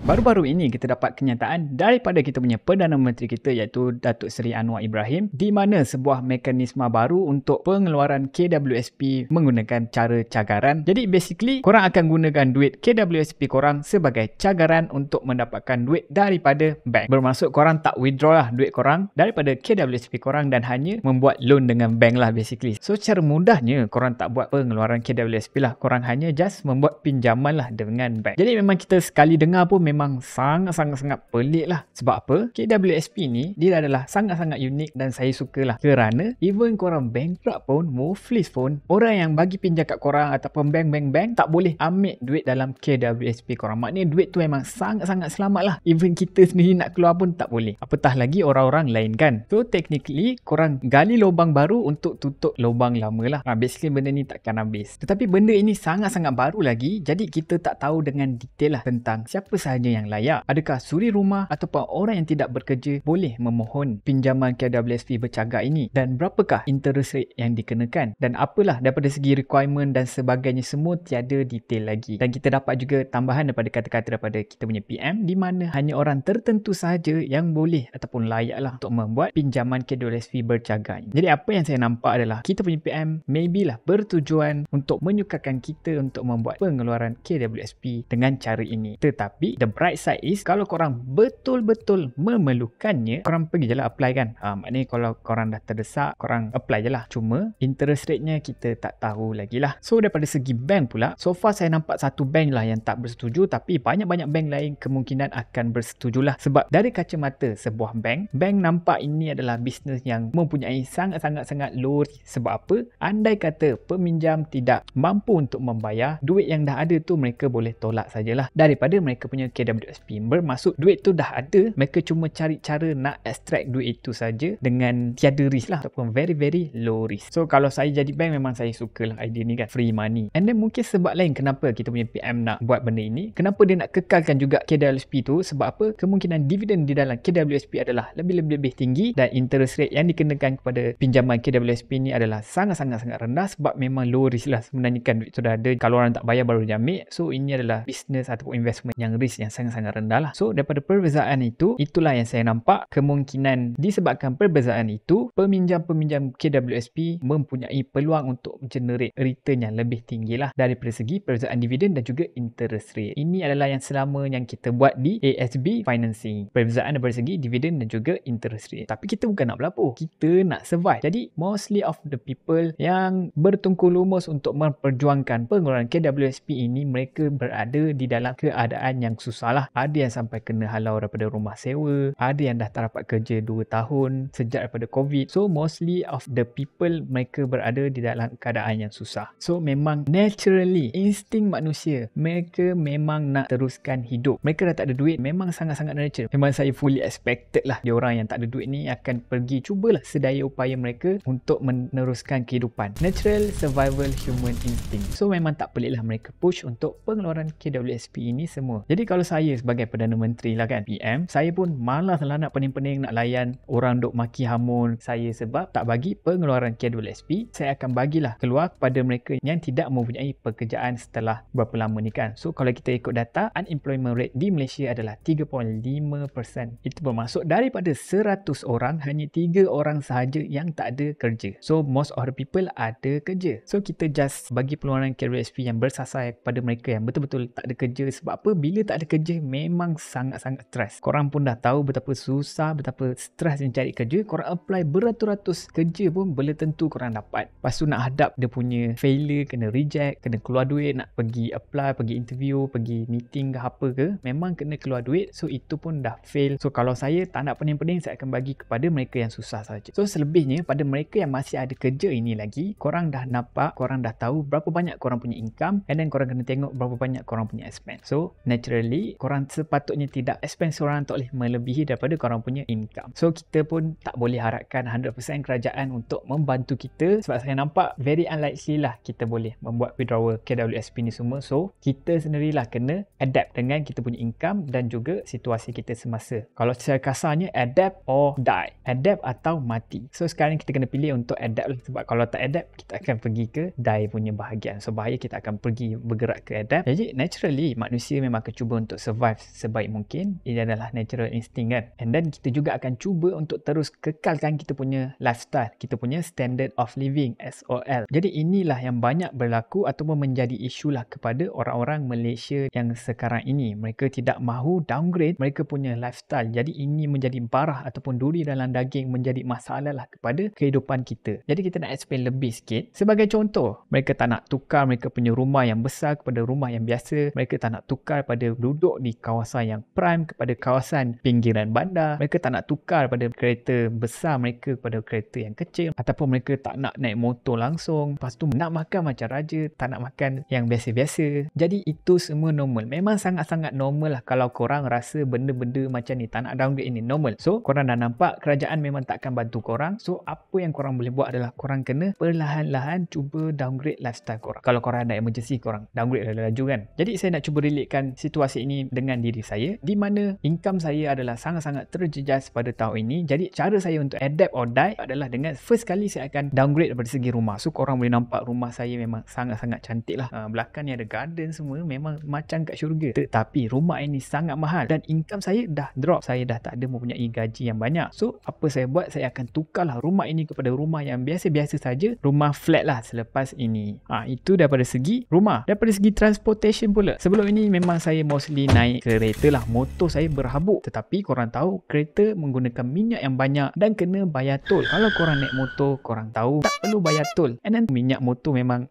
Baru-baru ini kita dapat kenyataan daripada kita punya Perdana Menteri kita iaitu Datuk Seri Anwar Ibrahim di mana sebuah mekanisme baru untuk pengeluaran KWSP menggunakan cara cagaran. Jadi basically korang akan gunakan duit KWSP korang sebagai cagaran untuk mendapatkan duit daripada bank. Bermaksud korang tak withdraw lah duit korang daripada KWSP korang dan hanya membuat loan dengan bank lah basically. So secara mudahnya korang tak buat pengeluaran KWSP lah. Korang hanya just membuat pinjaman lah dengan bank. Jadi memang kita sekali dengar pun memang sangat-sangat pelik lah. Sebab apa? KWSP ni dia adalah sangat-sangat unik dan saya sukalah. Kerana even korang bankrupt pun, muflis pun, orang yang bagi pinjam kat korang ataupun bank tak boleh ambil duit dalam KWSP korang. Maknanya duit tu memang sangat-sangat selamat lah. Even kita sendiri nak keluar pun tak boleh. Apatah lagi orang-orang lain kan. So technically korang gali lubang baru untuk tutup lubang lama lah. Basically benda ni takkan habis. Tetapi benda ini sangat-sangat baru lagi. Jadi kita tak tahu dengan detail lah tentang siapa sahaja yang layak. Adakah suri rumah ataupun orang yang tidak bekerja boleh memohon pinjaman KWSP bercagak ini, dan berapakah interest rate yang dikenakan, dan apalah daripada segi requirement dan sebagainya, semua tiada detail lagi. Dan kita dapat juga tambahan daripada kata-kata daripada kita punya PM di mana hanya orang tertentu sahaja yang boleh ataupun layak lah untuk membuat pinjaman KWSP bercagak. Jadi apa yang saya nampak adalah kita punya PM maybe lah bertujuan untuk menyukarkan kita untuk membuat pengeluaran KWSP dengan cara ini. Tetapi the bright side is kalau korang betul-betul memerlukannya, korang pergi je lah apply kan. Maknanya kalau korang dah terdesak, korang apply je lah. Cuma interest rate-nya kita tak tahu lagi lah. So daripada segi bank pula, so far saya nampak satu bank lah yang tak bersetuju, tapi banyak-banyak bank lain kemungkinan akan bersetuju lah. Sebab dari kacamata sebuah bank nampak ini adalah bisnes yang mempunyai sangat-sangat low risk. Sebab apa? Andai kata peminjam tidak mampu untuk membayar, duit yang dah ada tu mereka boleh tolak sajalah daripada mereka punya KWSP. Bermaksud duit tu dah ada, mereka cuma cari cara nak extract duit itu saja dengan tiada risk lah, ataupun very low risk. So kalau saya jadi bank memang saya sukalah idea ni kan, free money. And then mungkin sebab lain kenapa kita punya PM nak buat benda ini, kenapa dia nak kekalkan juga KWSP tu, sebab apa? Kemungkinan dividen di dalam KWSP adalah lebih tinggi dan interest rate yang dikenakan kepada pinjaman KWSP ni adalah sangat-sangat rendah sebab memang low risk lah sebenarnya kan, duit tu dah ada, kalau orang tak bayar baru dia ambil. So ini adalah business ataupun investment yang risk yang sangat-sangat rendah lah. So daripada perbezaan itu, itulah yang saya nampak kemungkinan disebabkan perbezaan itu, peminjam-peminjam KWSP mempunyai peluang untuk generate return yang lebih tinggi lah daripada segi perbezaan dividen dan juga interest rate. Ini adalah yang selama yang kita buat di ASB Financing, perbezaan daripada segi dividen dan juga interest rate. Tapi kita bukan nak berlapuh, kita nak survive. Jadi mostly of the people yang bertungku lumus untuk memperjuangkan pengeluaran KWSP ini, mereka berada di dalam keadaan yang susah lah. Ada yang sampai kena halau daripada rumah sewa, ada yang dah tak dapat kerja 2 tahun sejak daripada COVID. So mostly of the people mereka berada di dalam keadaan yang susah. So memang naturally, insting manusia, mereka memang nak teruskan hidup. Mereka dah tak ada duit, memang sangat-sangat natural. Memang saya fully expected lah diorang yang tak ada duit ni akan pergi cubalah sedaya upaya mereka untuk meneruskan kehidupan. Natural survival human instinct. So memang tak pelik lah mereka push untuk pengeluaran KWSP ini semua. Jadi kalau saya sebagai Perdana Menteri lah kan, PM, saya pun malas lah nak pening-pening nak layan orang duk maki hamun saya sebab tak bagi pengeluaran KWSP. Saya akan bagilah keluar kepada mereka yang tidak mempunyai pekerjaan setelah berapa lama ni kan. So kalau kita ikut data, unemployment rate di Malaysia adalah 3.5%. Itu bermaksud daripada 100 orang, hanya 3 orang sahaja yang tak ada kerja. So most of the people ada kerja. So kita just bagi pengeluaran KWSP yang bersasar kepada mereka yang betul-betul tak ada kerja. Sebab apa? Bila tak ada kerja memang sangat-sangat stres. Korang pun dah tahu betapa susah, betapa stres mencari kerja. Korang apply beratus-ratus kerja pun belum tentu korang dapat. Lepas tu nak hadap dia punya failure, kena reject, kena keluar duit, nak pergi apply, pergi interview, pergi meeting ke apa ke, memang kena keluar duit. So itu pun dah fail. So kalau saya tak nak pening-pening, saya akan bagi kepada mereka yang susah saja. So selebihnya pada mereka yang masih ada kerja ini lagi, korang dah nampak, korang dah tahu berapa banyak korang punya income, and then korang kena tengok berapa banyak korang punya expense. So naturally korang sepatutnya tidak expense korang tak boleh melebihi daripada korang punya income. So kita pun tak boleh harapkan 100% kerajaan untuk membantu kita, sebab saya nampak very unlikely lah kita boleh membuat withdrawal KWSP ni semua. So kita sendirilah kena adapt dengan kita punya income dan juga situasi kita semasa. Kalau secara kasarnya adapt or die, adapt atau mati. So sekarang kita kena pilih untuk adapt lah, sebab kalau tak adapt kita akan pergi ke die punya bahagian. So bahaya kita akan pergi bergerak ke adapt. Jadi naturally manusia memang akan cuba untuk untuk survive sebaik mungkin. Ini adalah natural instinct kan. And then kita juga akan cuba untuk terus kekalkan kita punya lifestyle, kita punya standard of living, SOL. Jadi inilah yang banyak berlaku ataupun menjadi isu lah kepada orang-orang Malaysia yang sekarang ini. Mereka tidak mahu downgrade mereka punya lifestyle. Jadi ini menjadi barah ataupun duri dalam daging, menjadi masalah lah kepada kehidupan kita. Jadi kita nak explain lebih sikit. Sebagai contoh, mereka tak nak tukar mereka punya rumah yang besar kepada rumah yang biasa. Mereka tak nak tukar pada duduk di kawasan yang prime kepada kawasan pinggiran bandar. Mereka tak nak tukar pada kereta besar mereka kepada kereta yang kecil. Ataupun mereka tak nak naik motor langsung. Lepas tu nak makan macam raja, tak nak makan yang biasa-biasa. Jadi itu semua normal. Memang sangat-sangat normal lah kalau korang rasa benda-benda macam ni, tak nak downgrade, ini normal. So korang dah nampak kerajaan memang takkan bantu korang. So apa yang korang boleh buat adalah korang kena perlahan-lahan cuba downgrade lifestyle korang. Kalau korang ada emergency, korang downgrade laju kan. Jadi saya nak cuba relatekan situasi ini dengan diri saya, di mana income saya adalah sangat-sangat terjejas pada tahun ini. Jadi cara saya untuk adapt or die adalah dengan first kali saya akan downgrade daripada segi rumah. So korang boleh nampak rumah saya memang sangat-sangat cantik lah. Belakang ni ada garden semua, memang macam kat syurga. Tetapi rumah ini sangat mahal dan income saya dah drop. Saya dah tak ada mempunyai gaji yang banyak. So apa saya buat? Saya akan tukarlah rumah ini kepada rumah yang biasa-biasa saja, rumah flat lah selepas ini. Itu daripada segi rumah. Daripada segi transportation pula, sebelum ini memang saya mostly naik kereta lah. Motor saya berhabuk. Tetapi korang tahu kereta menggunakan minyak yang banyak dan kena bayar tol. Kalau korang naik motor, korang tahu tak perlu bayar tol. And then minyak motor memang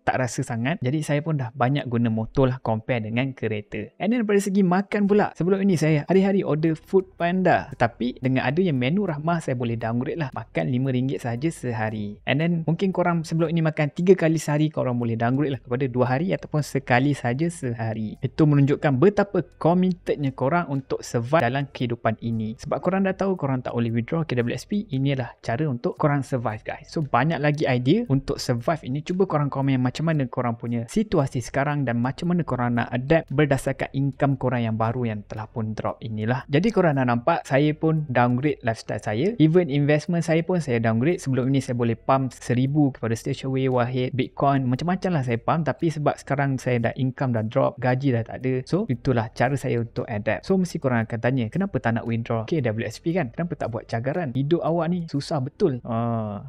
tak rasa sangat. Jadi saya pun dah banyak guna motor lah compare dengan kereta. And then daripada segi makan pula, sebelum ini saya hari-hari order food panda. Tetapi dengan adanya menu Rahmah, saya boleh downgrade lah. Makan RM5 saja sehari. And then mungkin korang sebelum ini makan 3 kali sehari, korang boleh downgrade lah kepada 2 hari ataupun sekali saja sehari. Itu menunjukkan betapa committednya korang untuk survive dalam kehidupan ini. Sebab korang dah tahu korang tak boleh withdraw KWSP, inilah cara untuk korang survive guys. So banyak lagi idea untuk survive ini. Cuba korang komen macam mana korang punya situasi sekarang dan macam mana korang nak adapt berdasarkan income korang yang baru yang telah pun drop inilah. Jadi korang dah nampak saya pun downgrade lifestyle saya. Even investment saya pun saya downgrade. Sebelum ini saya boleh pump 1000 kepada Stashaway, Wahid, Bitcoin, macam-macam lah saya pump. Tapi sebab sekarang saya dah income dah drop, gaji dah tak ada. So itulah cara saya untuk adapt. So mesti korang akan tanya, kenapa tak nak withdraw KWSP kan? Kenapa tak buat cagaran? Hidup awak ni susah betul.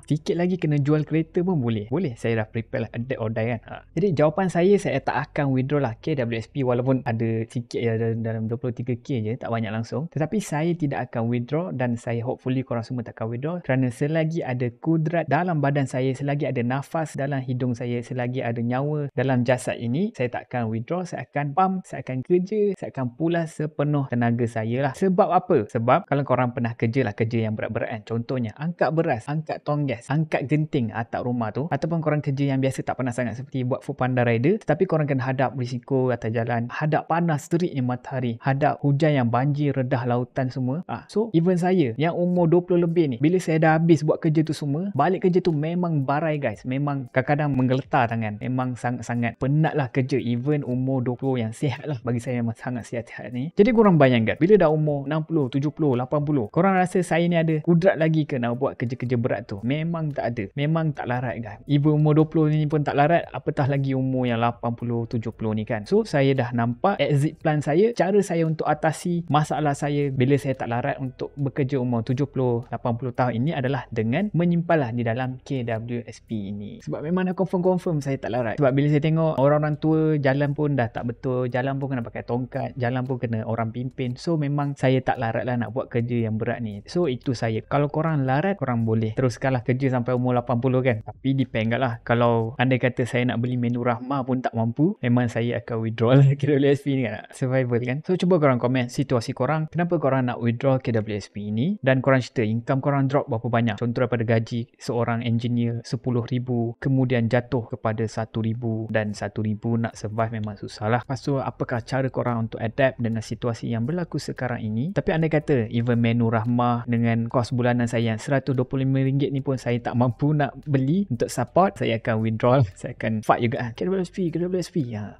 Sikit lagi kena jual kereta pun boleh. Boleh, saya dah prepare lah, adapt or die kan. Jadi jawapan saya tak akan withdraw lah KWSP walaupun ada sikit dalam 23k je, tak banyak langsung. Tetapi saya tidak akan withdraw dan saya hopefully korang semua tak akan withdraw kerana selagi ada kudrat dalam badan saya, selagi ada nafas dalam hidung saya, selagi ada nyawa dalam jasad ini, saya tak akan withdraw. Saya akan pump, saya akan kerja, saya akan pulas sepenuh tenaga saya lah. Sebab apa? Sebab kalau korang pernah kerja lah, kerja yang berat-berat kan, contohnya angkat beras, angkat tong gas, angkat genting atap rumah tu, ataupun korang kerja yang biasa tak pernah sangat seperti buat food panda rider, tetapi korang kena hadap risiko atas jalan, hadap panas teriknya matahari, hadap hujan yang banjir redah lautan semua. So even saya yang umur 20 lebih ni, bila saya dah habis buat kerja tu semua, balik kerja tu memang barai guys, memang kadang-kadang menggeletar tangan, memang sangat-sangat penat lah kerja. Even umur 20 yang sihat lah, bagi saya memang sangat sihat-sihat ni. Jadi korang bayangkan, bila dah umur 60, 70, 80, korang rasa saya ni ada kudrat lagi ke nak buat kerja-kerja berat tu? Memang tak ada, memang tak larat guys. Even umur 20 ni pun tak larat, apatah lagi umur yang 80, 70 ni kan. So saya dah nampak exit plan saya, cara saya untuk atasi masalah saya bila saya tak larat untuk bekerja umur 70, 80 tahun ini adalah dengan menyimpanlah di dalam KWSP ini. Sebab memang dah confirm saya tak larat. Sebab bila saya tengok orang-orang tua jalan pun dah tak betul, jalan pun kena pakai tongkat, jalan pun kena orang pimpin. So memang saya tak larat lah nak buat kerja yang berat ni. So itu saya. Kalau korang larat, korang boleh teruskanlah kerja sampai umur 80 kan. Tapi depend lah. Kalau andai kata saya nak beli menu Rahmah pun tak mampu, memang saya akan withdraw lah KWSP ni kan. Survival kan. So cuba korang komen situasi korang, kenapa korang nak withdraw KWSP ini, dan korang cerita income korang drop berapa banyak. Contoh daripada gaji seorang engineer 10,000 kemudian jatuh kepada 1,000, dan 1,000 nak survive memang susah lah. Lepas tu apakah cara korang untuk adapt dengan situasi yang berlaku sekarang ini. Tapi andai kata even menu Rahmah dengan kos bulanan saya yang RM125 ni pun saya tak mampu nak beli untuk support, saya akan withdraw. Saya akan fight juga KWSP.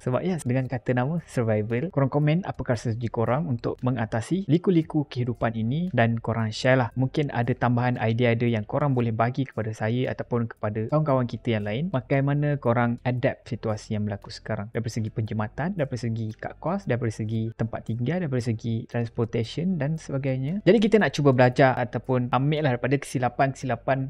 Sebab dengan kata nama survival, korang komen apakah strategi korang untuk mengatasi liku-liku kehidupan ini, dan korang share lah. Mungkin ada tambahan idea-idea yang korang boleh bagi kepada saya ataupun kepada kawan-kawan kita yang lain, bagaimana korang adapt situasi yang berlaku sekarang, daripada segi penjimatan, daripada segi cut cost, daripada segi tempat tinggal, daripada segi transportation dan sebagainya. Jadi kita nak cuba belajar ataupun ambil lah daripada kesilapan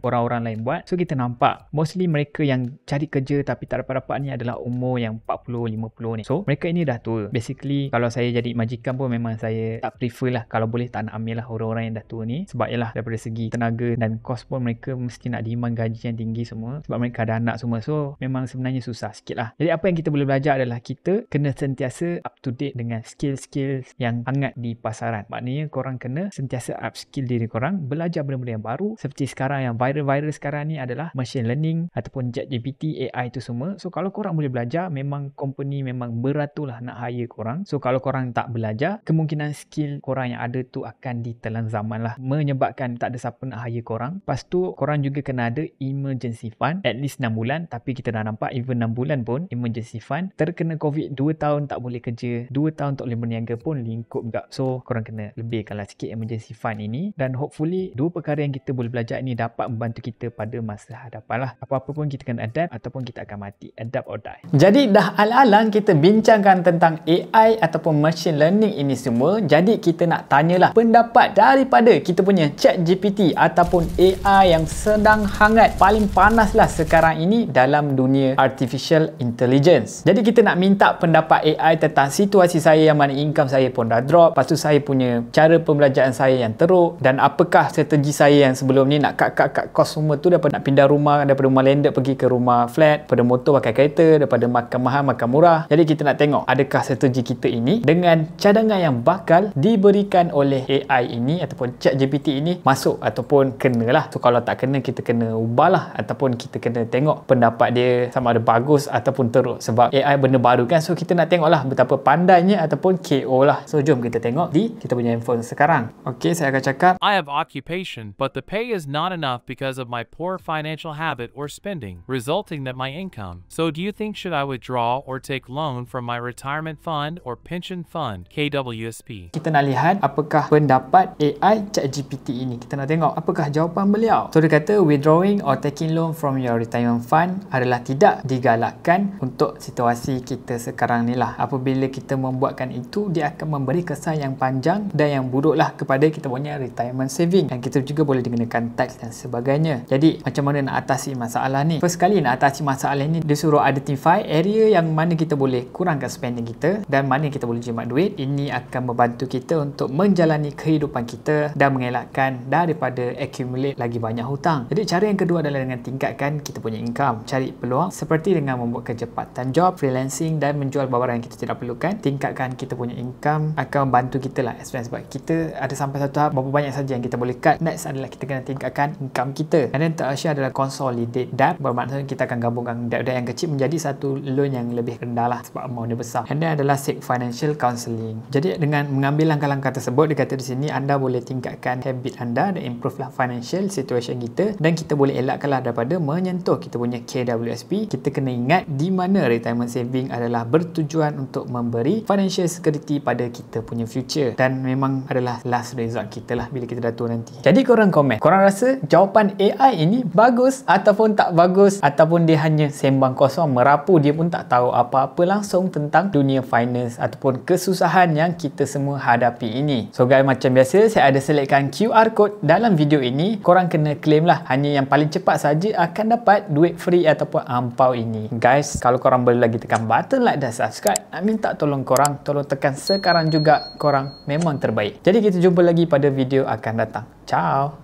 orang-orang lain buat. So kita nampak mostly mereka yang cari kerja tapi tak dapat-dapat ni adalah umur yang 40-50 ni. So mereka ini dah tua. Basically kalau saya jadi majikan pun memang saya tak prefer lah, kalau boleh tak nak ambil lah orang-orang yang dah tua ni. Sebab yalah daripada segi tenaga dan kos pun mereka mesti nak demand gaji yang tinggi semua, sebab mereka ada anak semua. So memang sebenarnya susah sikit lah. Jadi apa yang kita boleh belajar adalah kita kena sentiasa up to date dengan skill-skill yang hangat di pasaran. Maknanya korang kena sentiasa upskill diri korang, belajar benda-benda yang baru. Seperti sekarang yang viral sekarang ni adalah machine learning ataupun ChatGPT, AI tu semua. So kalau korang boleh belajar, memang company memang beratulah nak hire korang. So kalau korang tak belajar, kemungkinan skill korang yang ada tu akan ditelan zaman lah, menyebabkan tak ada siapa nak hire korang. Lepas tu korang juga kena ada emergency fund at least 6 bulan. Tapi kita dah nampak even 6 bulan pun emergency fund, terkena COVID 2 tahun tak boleh kerja, 2 tahun tak boleh berniaga pun lingkup juga. So korang kena lebihkanlah sikit emergency fund ini, dan hopefully dua perkara yang kita boleh belajar ini dapat membantu kita pada masa hadapan lah. Apa-apa pun kita kena adapt ataupun kita akan mati. Adapt or die. Jadi dah alang-alang kita bincangkan tentang AI ataupun machine learning ini semua. Jadi kita nak tanyalah pendapat daripada kita punya ChatGPT ataupun AI yang sedang hangat, paling panas lah sekarang ini dalam dunia artificial intelligence. Jadi kita nak minta pendapat AI tentang situasi saya yang mana income saya pun dah drop, lepas tu saya punya cara pembelajaran saya yang teruk, dan apakah strategi saya yang sebelum ni nak cut cost semua tu, daripada nak pindah rumah, daripada rumah landed pergi ke rumah flat, daripada motor pakai kereta, daripada makan mahal makan murah. Jadi kita nak tengok adakah strategi kita ini dengan cadangan yang bakal diberikan oleh AI ini ataupun ChatGPT ini masuk ataupun kenalah. So kalau tak kena, kita kena ubahlah ataupun kita kena tengok pendapat dia sama ada bagus ataupun teruk, sebab AI benda baru kan. So kita nak tengoklah betapa pandainya ataupun KO lah. So jom kita tengok di kita punya handphone sekarang. Okay, saya akan cakap, I have occupation, but the pay is not enough because of my poor financial habit or spending, resulting that my income. So do you think should I withdraw or take loan from my retirement fund or pension fund, KWSP? kita nak lihat apakah pendapat AI ChatGPT ini. Kita nak tengok apakah jawapan beliau. So dia kata withdrawing or taking loan from your retirement fund adalah tidak digalakkan untuk situasi kita sekarang ni lah. Apabila kita membuatkan itu, dia akan memberi kesan yang panjang dan yang buruk lah kepada kita punya retirement saving, dan kita juga boleh dikenakan tax dan sebagainya. Jadi macam mana nak atasi masalah ni? First kali nak atasi masalah ni, dia suruh identify area yang mana kita boleh kurangkan spending kita dan mana kita boleh jimat duit. Ini akan membantu kita untuk menjalani kehidupan kita dan mengelakkan daripada accumulate lagi banyak hutang. Jadi cara yang kedua adalah dengan tingkatkan kita punya income. Cari peluang seperti dengan membuat kerja part time job, freelancing dan menjual barang yang kita tidak perlukan. Tingkatkan kita punya income akan membantu kita lah expense, sebab kita ada sampai satu tahap berapa banyak saja yang kita boleh cut. Next adalah kita kena tingkatkan income kita. And then terakhir adalah consolidate debt, bermaksud kita akan gabungkan debt-debt yang kecil menjadi satu loan yang lebih rendah lah sebab amount dia besar. And then adalah seek financial counselling. Jadi dengan mengambil langkah-langkah tersebut, dia kata di sini anda boleh tingkatkan habit anda dan improve lah financial situation kita, dan kita boleh elakkanlah daripada menyentuh kita punya KWSP. Kita kena ingat di mana retirement saving adalah bertujuan untuk memberi financial security pada kita punya future, dan memang adalah last resort kita lah bila kita dah tua nanti. Jadi korang komen, korang rasa jawapan AI ini bagus ataupun tak bagus, ataupun dia hanya sembang kosong, merapu, dia pun tak tahu apa-apa langsung tentang dunia finance ataupun kesusahan yang kita semua hadapi ini. So guys, macam biasa saya ada selitkan QR code dalam video ini. Korang kena claim lah, hanya yang paling cepat saja akan dapat duit free ataupun ampau ini. Guys, kalau korang boleh lagi tekan button like dan subscribe, nak minta tolong korang, tolong tekan sekarang juga. Korang memang terbaik. Jadi kita jumpa lagi pada video akan datang. Ciao.